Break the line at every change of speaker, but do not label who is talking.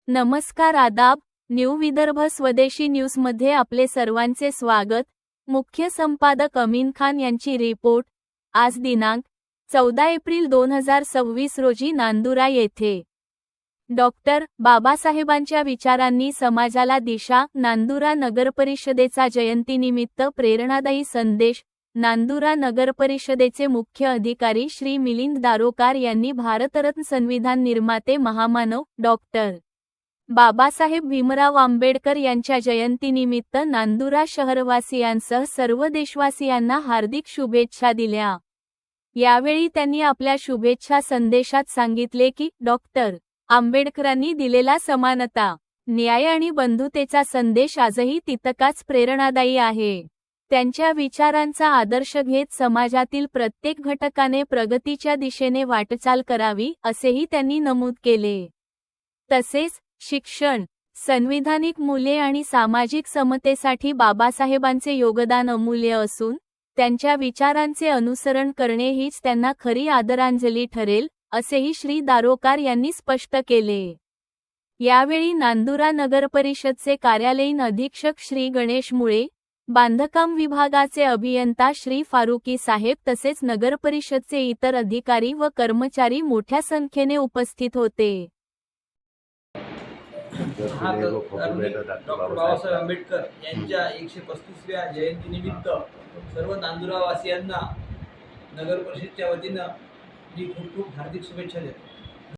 नमस्कार, आदाब. न्यू विदर्भ स्वदेशी न्यूजमध्ये आपले सर्वांचे स्वागत. मुख्य संपादक अमीन खान यांची रिपोर्ट. आज दिनांक 14 एप्रिल 2026 रोजी नांदुरा येथे डॉक्टर बाबासाहेबांच्या विचारांनी समाजाला दिशा. नांदुरा नगरपरिषदेचा जयंतीनिमित्त प्रेरणादायी संदेश. नांदुरा नगरपरिषदेचे मुख्य अधिकारी श्री मिलिंद दारोकार यांनी भारतरत्न संविधान निर्माते महामानव डॉक्टर बाबासाहेब भीमराव आंबेडकर यांच्या जयंतीनिमित्त नांदुरा शहरवासियांसह सर्व देशवासियांना हार्दिक शुभेच्छा दिल्या. यावेळी त्यांनी आपल्या शुभेच्छा संदेशात सांगितले की डॉक्टर आंबेडकरांनी दिलेला समानता, न्याय आणि बंधुतेचा संदेश आजही तितकाच प्रेरणादायी आहे. त्यांच्या विचारांचा आदर्श घेत समाजातील प्रत्येक घटकाने प्रगतीच्या दिशेने वाटचाल करावी, असेही त्यांनी नमूद केले. तसेच शिक्षण, संविधानिक मूल्ये आणि सामाजिक समतेसाठी बाबासाहेबांचे योगदान अमूल्य असून त्यांच्या विचारांचे अनुसरण करणे हीच त्यांना खरी आदरांजली ठरेल, असेही श्री दारोकार यांनी स्पष्ट केले. यावेळी नांदुरा नगरपरिषदचे कार्यालयीन अधीक्षक श्री गणेश मुळे, बांधकाम विभागाचे अभियंता श्री फारुकी साहेब तसेच नगरपरिषदचे इतर अधिकारी व कर्मचारी मोठ्या संख्येने उपस्थित होते.
डॉक्टर बाबासाहेब आंबेडकर यांच्या 135व्या जयंतीनिमित्त सर्व नांदुरावासियांना नगर परिषदेच्या वतीनं मी खूप खूप हार्दिक शुभेच्छा देतो.